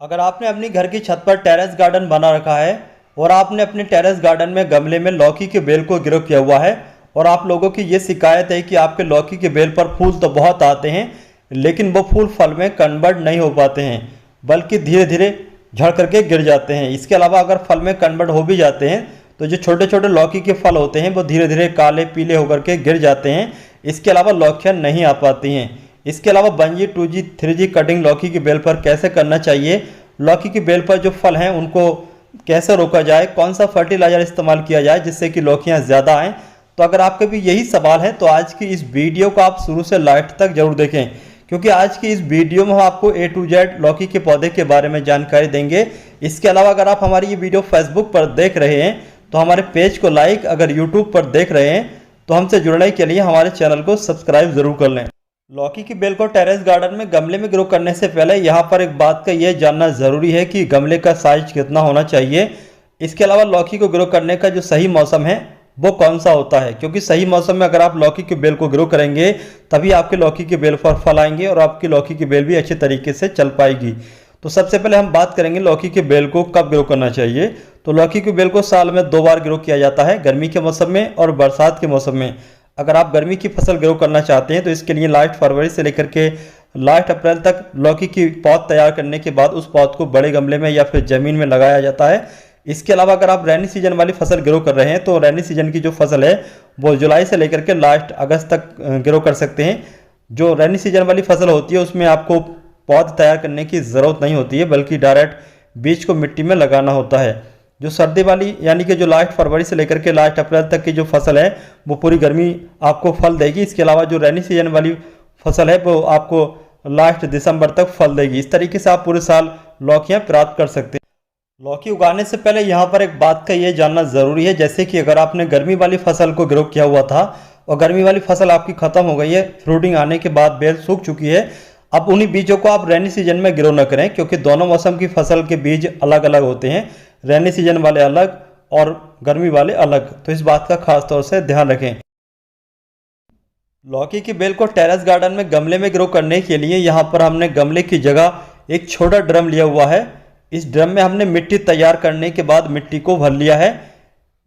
अगर आपने अपनी घर की छत पर टेरेस गार्डन बना रखा है और आपने अपने टेरेस गार्डन में गमले में लौकी के बेल को ग्रो किया हुआ है और आप लोगों की ये शिकायत है कि आपके लौकी के बेल पर फूल तो बहुत आते हैं लेकिन वो फूल फल में कन्वर्ट नहीं हो पाते हैं, बल्कि धीरे धीरे झड़ करके गिर जाते हैं। इसके अलावा अगर फल में कन्वर्ट हो भी जाते हैं तो जो छोटे छोटे लौकी के फल होते हैं वो धीरे धीरे काले पीले होकर के गिर जाते हैं। इसके अलावा लौकियाँ नहीं आ पाती हैं। इसके अलावा 1G 2G 3G कटिंग लौकी की बेल पर कैसे करना चाहिए, लौकी की बेल पर जो फल हैं उनको कैसे रोका जाए, कौन सा फर्टिलाइजर इस्तेमाल किया जाए जिससे कि लौकियाँ ज़्यादा आएँ, तो अगर आपके भी यही सवाल है तो आज की इस वीडियो को आप शुरू से लास्ट तक जरूर देखें, क्योंकि आज की इस वीडियो में हम आपको A to Z लौकी के पौधे के बारे में जानकारी देंगे। इसके अलावा अगर आप हमारी ये वीडियो फेसबुक पर देख रहे हैं तो हमारे पेज को लाइक, अगर यूट्यूब पर देख रहे हैं तो हमसे जुड़ने के लिए हमारे चैनल को सब्सक्राइब जरूर कर लें। लौकी की बेल को टेरेस गार्डन में गमले में ग्रो करने से पहले यहाँ पर एक बात का यह जानना ज़रूरी है कि गमले का साइज कितना होना चाहिए। इसके अलावा लौकी को ग्रो करने का जो सही मौसम है वो कौन सा होता है, क्योंकि सही मौसम में अगर आप लौकी की बेल को ग्रो करेंगे तभी आपके लौकी की बेल पर फल आएंगे और आपकी लौकी की बेल भी अच्छे तरीके से चल पाएगी। तो सबसे पहले हम बात करेंगे लौकी की बेल को कब ग्रो करना चाहिए। तो लौकी की बेल को साल में 2 बार ग्रो किया जाता है, गर्मी के मौसम में और बरसात के मौसम में। अगर आप गर्मी की फसल ग्रो करना चाहते हैं तो इसके लिए लास्ट फरवरी से लेकर के लास्ट अप्रैल तक लौकी की पौध तैयार करने के बाद उस पौध को बड़े गमले में या फिर ज़मीन में लगाया जाता है। इसके अलावा अगर आप रैनी सीजन वाली फसल ग्रो कर रहे हैं तो रैनी सीजन की जो फसल है वो जुलाई से लेकर के लास्ट अगस्त तक ग्रो कर सकते हैं। जो रैनी सीजन वाली फसल होती है उसमें आपको पौध तैयार करने की ज़रूरत नहीं होती है, बल्कि डायरेक्ट बीज को मिट्टी में लगाना होता है। जो सर्दी वाली यानी कि जो लास्ट फरवरी से लेकर के लास्ट अप्रैल तक की जो फसल है वो पूरी गर्मी आपको फल देगी। इसके अलावा जो रैनी सीजन वाली फसल है वो आपको लास्ट दिसंबर तक फल देगी। इस तरीके से आप पूरे साल लौकियाँ प्राप्त कर सकते हैं। लौकी उगाने से पहले यहाँ पर एक बात का ये जानना ज़रूरी है, जैसे कि अगर आपने गर्मी वाली फसल को ग्रो किया हुआ था और गर्मी वाली फसल आपकी ख़त्म हो गई है, फ्रूटिंग आने के बाद बेल सूख चुकी है, अब उन्हीं बीजों को आप रैनी सीजन में ग्रो न करें, क्योंकि दोनों मौसम की फसल के बीज अलग अलग होते हैं। रैनी सीजन वाले अलग और गर्मी वाले अलग, तो इस बात का खास तौर से ध्यान रखें। लौकी की बेल को टेरेस गार्डन में गमले में ग्रो करने के लिए यहाँ पर हमने गमले की जगह एक छोटा ड्रम लिया हुआ है। इस ड्रम में हमने मिट्टी तैयार करने के बाद मिट्टी को भर लिया है।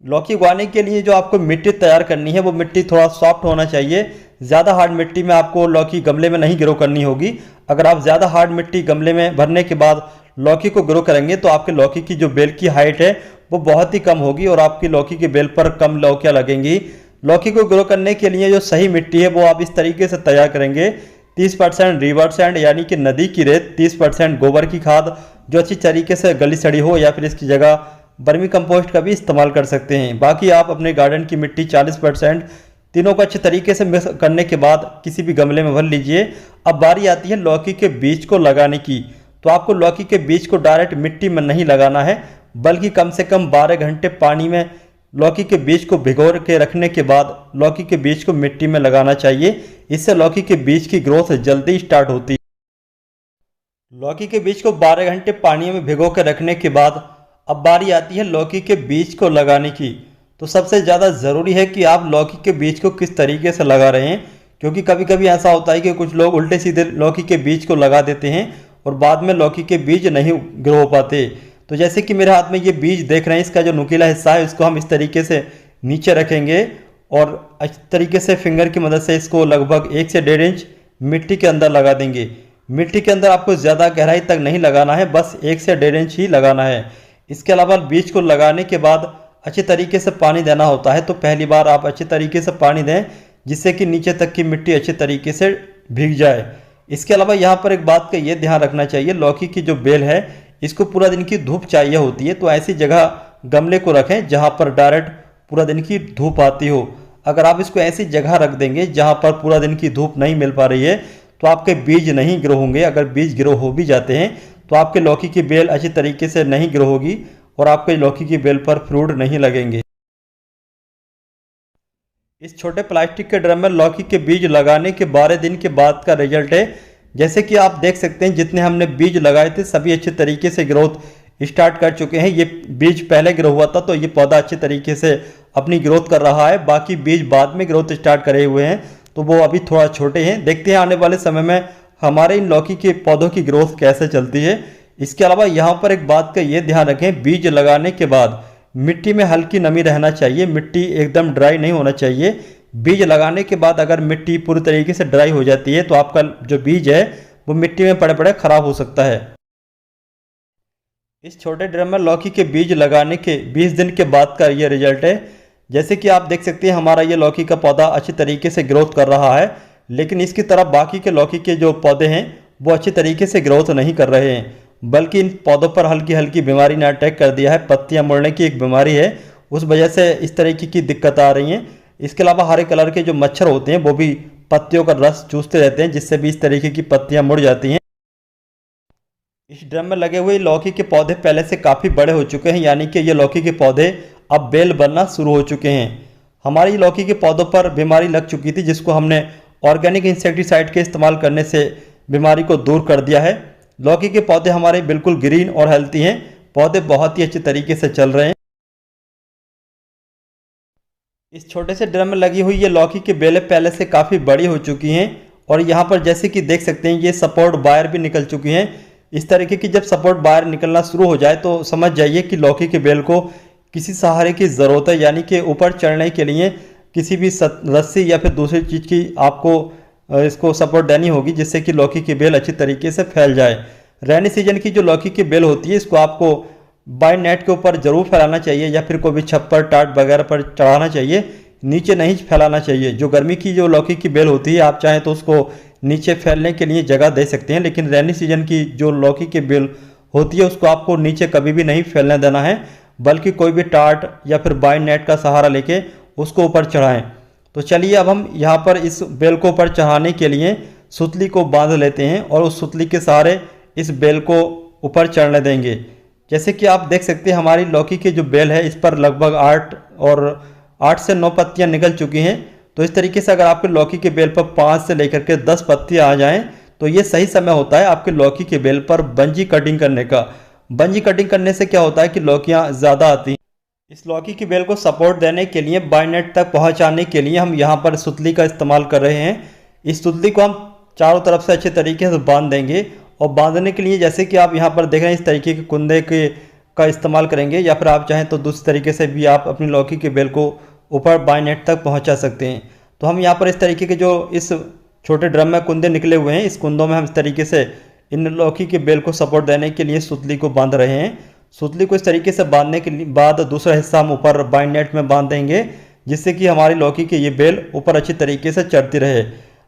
लौकी उगाने के लिए जो आपको मिट्टी तैयार करनी है वो मिट्टी थोड़ा सॉफ्ट होना चाहिए। ज़्यादा हार्ड मिट्टी में आपको लौकी गमले में नहीं ग्रो करनी होगी। अगर आप ज़्यादा हार्ड मिट्टी गमले में भरने के बाद लौकी को ग्रो करेंगे तो आपके लौकी की जो बेल की हाइट है वो बहुत ही कम होगी और आपकी लौकी की बेल पर कम लौकियाँ लगेंगी। लौकी को ग्रो करने के लिए जो सही मिट्टी है वो आप इस तरीके से तैयार करेंगे। 30% रिवर सैंड यानी कि नदी की रेत, 30% गोबर की खाद जो अच्छी तरीके से गली सड़ी हो, या फिर इसकी जगह वर्मी कंपोस्ट का भी इस्तेमाल कर सकते हैं। बाकी आप अपने गार्डन की मिट्टी 40%, तीनों को अच्छे तरीके से मिक्स करने के बाद किसी भी गमले में भर लीजिए। अब बारी आती है लौकी के बीज को लगाने की। तो आपको लौकी के बीज को डायरेक्ट मिट्टी में नहीं लगाना है, बल्कि कम से कम 12 घंटे पानी में लौकी के बीज को भिगो के रखने के बाद लौकी के बीज को मिट्टी में लगाना चाहिए। इससे लौकी के बीज की ग्रोथ जल्दी स्टार्ट होती है। लौकी के बीज को 12 घंटे पानी में भिगो के रखने के बाद अब बारी आती है लौकी के बीज को लगाने की। तो सबसे ज़्यादा ज़रूरी है कि आप लौकी के बीज को किस तरीके से लगा रहे हैं, क्योंकि कभी कभी ऐसा होता है कि कुछ लोग उल्टे सीधे लौकी के बीज को लगा देते हैं और बाद में लौकी के बीज नहीं ग्रो हो पाते। तो जैसे कि मेरे हाथ में ये बीज देख रहे हैं, इसका जो नुकीला हिस्सा है इसको हम इस तरीके से नीचे रखेंगे और अच्छी तरीके से फिंगर की मदद से इसको लगभग 1 से 1.5 इंच मिट्टी के अंदर लगा देंगे। मिट्टी के अंदर आपको ज़्यादा गहराई तक नहीं लगाना है, बस 1 से 1.5 इंच ही लगाना है। इसके अलावा बीज को लगाने के बाद अच्छे तरीके से पानी देना होता है। तो पहली बार आप अच्छे तरीके से पानी दें जिससे कि नीचे तक की मिट्टी अच्छे तरीके से भीग जाए। इसके अलावा यहाँ पर एक बात का ये ध्यान रखना चाहिए, लौकी की जो बेल है इसको पूरा दिन की धूप चाहिए होती है। तो ऐसी जगह गमले को रखें जहाँ पर डायरेक्ट पूरा दिन की धूप आती हो। अगर आप इसको ऐसी जगह रख देंगे जहाँ पर पूरा दिन की धूप नहीं मिल पा रही है तो आपके बीज नहीं ग्रो होंगे। अगर बीज ग्रो हो भी जाते हैं तो आपके लौकी की बेल अच्छी तरीके से नहीं ग्रो होगी और आपके लौकी की बेल पर फ्रूट नहीं लगेंगे। इस छोटे प्लास्टिक के ड्रम में लौकी के बीज लगाने के 12 दिन के बाद का रिजल्ट है। जैसे कि आप देख सकते हैं जितने हमने बीज लगाए थे सभी अच्छे तरीके से ग्रोथ स्टार्ट कर चुके हैं। ये बीज पहले ग्रो हुआ था तो ये पौधा अच्छे तरीके से अपनी ग्रोथ कर रहा है। बाकी बीज बाद में ग्रोथ स्टार्ट करे हुए हैं तो वो अभी थोड़ा छोटे हैं। देखते हैं आने वाले समय में हमारे इन लौकी के पौधों की ग्रोथ कैसे चलती है। इसके अलावा यहाँ पर एक बात का ये ध्यान रखें, बीज लगाने के बाद मिट्टी में हल्की नमी रहना चाहिए, मिट्टी एकदम ड्राई नहीं होना चाहिए। बीज लगाने के बाद अगर मिट्टी पूरी तरीके से ड्राई हो जाती है तो आपका जो बीज है वो मिट्टी में पड़े पड़े खराब हो सकता है। इस छोटे ड्रम में लौकी के बीज लगाने के 20 दिन के बाद का ये रिजल्ट है। जैसे कि आप देख सकते हैं हमारा ये लौकी का पौधा अच्छी तरीके से ग्रोथ कर रहा है, लेकिन इसकी तरह बाकी के लौकी के जो पौधे हैं वो अच्छी तरीके से ग्रोथ नहीं कर रहे हैं, बल्कि इन पौधों पर हल्की हल्की बीमारी ने अटैक कर दिया है। पत्तियां मुड़ने की एक बीमारी है, उस वजह से इस तरीके की दिक्कत आ रही हैं। इसके अलावा हरे कलर के जो मच्छर होते हैं वो भी पत्तियों का रस चूसते रहते हैं, जिससे भी इस तरीके की पत्तियां मुड़ जाती हैं। इस ड्रम में लगे हुए लौकी के पौधे पहले से काफ़ी बड़े हो चुके हैं, यानी कि ये लौकी के पौधे अब बेल बनना शुरू हो चुके हैं। हमारी लौकी के पौधों पर बीमारी लग चुकी थी, जिसको हमने ऑर्गेनिक इंसेक्टिसाइड के इस्तेमाल करने से बीमारी को दूर कर दिया है। लौकी के पौधे हमारे बिल्कुल ग्रीन और हेल्थी हैं, पौधे बहुत ही अच्छे तरीके से चल रहे हैं। इस छोटे से ड्रम में लगी हुई ये लौकी की बेलें पहले से काफ़ी बड़ी हो चुकी हैं, और यहाँ पर जैसे कि देख सकते हैं ये सपोर्ट वायर भी निकल चुकी हैं। इस तरीके की जब सपोर्ट वायर निकलना शुरू हो जाए तो समझ जाइए कि लौकी के बेल को किसी सहारे की ज़रूरत है, यानी कि ऊपर चढ़ने के लिए किसी भी रस्सी या फिर दूसरी चीज़ की आपको इसको सपोर्ट देनी होगी, जिससे कि लौकी की बेल अच्छी तरीके से फैल जाए। रेनी सीजन की जो लौकी की बेल होती है इसको आपको बाय नेट के ऊपर ज़रूर फैलाना चाहिए, या फिर कोई भी छप्पर टाट वगैरह पर चढ़ाना चाहिए, नीचे नहीं फैलाना चाहिए। जो गर्मी की जो लौकी की बेल होती है आप चाहें तो उसको नीचे फैलने के लिए जगह दे सकते हैं, लेकिन रेनी सीजन की जो लौकी की बेल होती है उसको आपको नीचे कभी भी नहीं फैलने देना है, बल्कि कोई भी टाट या फिर बाय नेट का सहारा लेके उसको ऊपर चढ़ाएं। तो चलिए अब हम यहाँ पर इस बेल को ऊपर चढ़ाने के लिए सुतली को बांध लेते हैं और उस सुतली के सहारे इस बेल को ऊपर चढ़ने देंगे। जैसे कि आप देख सकते हैं हमारी लौकी की जो बेल है इस पर लगभग 8 से 9 पत्तियां निकल चुकी हैं। तो इस तरीके से अगर आपके लौकी के बेल पर 5 से लेकर के 10 पत्तियां आ जाएं तो ये सही समय होता है आपके लौकी के बेल पर बंजी कटिंग करने का। बंजी कटिंग करने से क्या होता है कि लौकियां ज़्यादा आती हैं। इस लौकी की बेल को सपोर्ट देने के लिए बाय नेट तक पहुंचाने के लिए हम यहाँ पर सुतली का इस्तेमाल कर रहे हैं। इस सुतली को हम चारों तरफ से अच्छे तरीके से बांध देंगे, और बांधने के लिए जैसे कि आप यहाँ पर देख रहे हैं इस तरीके के कुंदे का इस्तेमाल करेंगे, या फिर आप चाहें तो दूसरी तरीके से भी आप अपनी लौकी के बेल को ऊपर बाय नेट तक पहुँचा सकते हैं। तो हम यहाँ पर इस तरीके के जो इस छोटे ड्रम में कुंदे निकले हुए हैं, इस कुंदों में हम इस तरीके से इन लौकी के बेल को सपोर्ट देने के लिए सुतली को बांध रहे हैं। सुतली को इस तरीके से बांधने के बाद दूसरा हिस्सा हम ऊपर बाय नेट में बांध देंगे, जिससे कि हमारी लौकी की ये बेल ऊपर अच्छी तरीके से चढ़ती रहे।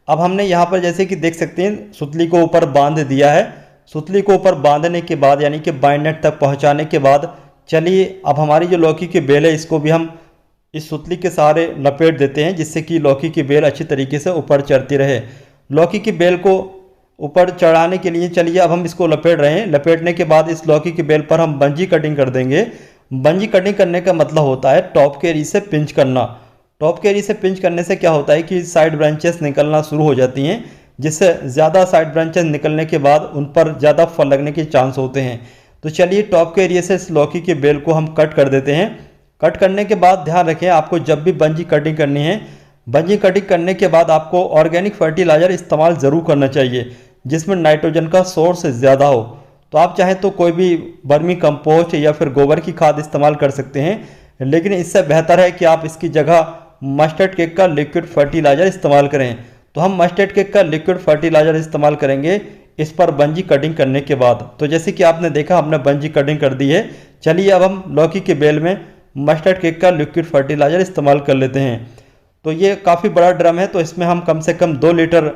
अब हमने यहाँ पर जैसे कि देख सकते हैं सुतली को ऊपर बांध दिया है। सुतली को ऊपर बांधने के बाद यानी कि बाय नेट तक पहुँचाने के बाद चलिए अब हमारी जो लौकी की बेल है इसको भी हम इस सुतली के सहारे लपेट देते हैं, जिससे कि लौकी की बेल अच्छी तरीके से ऊपर चढ़ती रहे। लौकी की बेल को ऊपर चढ़ाने के लिए चलिए अब हम इसको लपेट रहे हैं। लपेटने के बाद इस लौकी की बेल पर हम बंजी कटिंग कर देंगे। बंजी कटिंग करने का मतलब होता है टॉप के एरी से पिंच करना। टॉप के एरी से पिंच करने से क्या होता है कि साइड ब्रांचेस निकलना शुरू हो जाती हैं, जिससे ज़्यादा साइड ब्रांचेस निकलने के बाद उन पर ज़्यादा फल लगने के चांस होते हैं। तो चलिए टॉप के एरिया से इस लौकी की बेल को हम कट कर देते हैं। कट करने के बाद ध्यान रखें आपको जब भी बंजी कटिंग करनी है, बंजी कटिंग करने के बाद आपको ऑर्गेनिक फर्टिलाइज़र इस्तेमाल ज़रूर करना चाहिए जिसमें नाइट्रोजन का सोर्स ज़्यादा हो। तो आप चाहें तो कोई भी वर्मी कंपोस्ट या फिर गोबर की खाद इस्तेमाल कर सकते हैं, लेकिन इससे बेहतर है कि आप इसकी जगह मस्टर्ड केक का लिक्विड फर्टिलाइज़र इस्तेमाल करें। तो हम मस्टर्ड केक का लिक्विड फर्टिलाइज़र इस्तेमाल करेंगे इस पर बंजी कटिंग करने के बाद। तो जैसे कि आपने देखा हमने बंजी कटिंग कर दी है। चलिए अब हम लौकी के बेल में मस्टर्ड केक का लिक्विड फर्टिलाइज़र इस्तेमाल कर लेते हैं। तो ये काफ़ी बड़ा ड्रम है, तो इसमें हम कम से कम 2 लीटर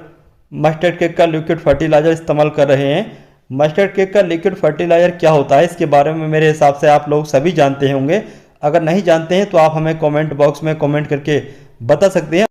मस्टर्ड केक का लिक्विड फर्टिलाइज़र इस्तेमाल कर रहे हैं। मस्टर्ड केक का लिक्विड फर्टिलाइज़र क्या होता है इसके बारे में मेरे हिसाब से आप लोग सभी जानते होंगे। अगर नहीं जानते हैं तो आप हमें कमेंट बॉक्स में कमेंट करके बता सकते हैं।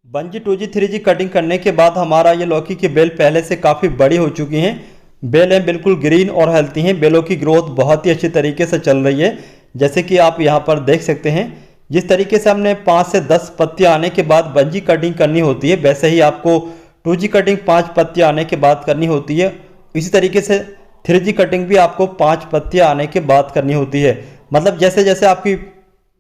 बंजी 2G 3G कटिंग करने के बाद हमारा ये लौकी की बेल पहले से काफ़ी बड़ी हो चुकी हैं। बेलें बिल्कुल ग्रीन और हेल्थी हैं। बेलों की ग्रोथ बहुत ही अच्छी तरीके से चल रही है, जैसे कि आप यहाँ पर देख सकते हैं। जिस तरीके से हमने 5 से 10 पत्तियाँ आने के बाद बंजी कटिंग करनी होती है, वैसे ही आपको 2G कटिंग 5 पत्तियाँ आने के बाद करनी होती है। इसी तरीके से 3G कटिंग भी आपको 5 पत्तियाँ आने के बाद करनी होती है। मतलब जैसे जैसे आपकी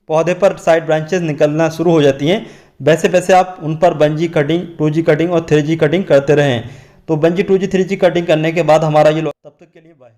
पौधे पर साइड ब्रांचेस निकलना शुरू हो जाती हैं, वैसे वैसे आप उन पर बंजी कटिंग, 2G कटिंग और 3G कटिंग करते रहें। तो 1G 2G 3G कटिंग करने के बाद हमारा ये तब तक के लिए बाय।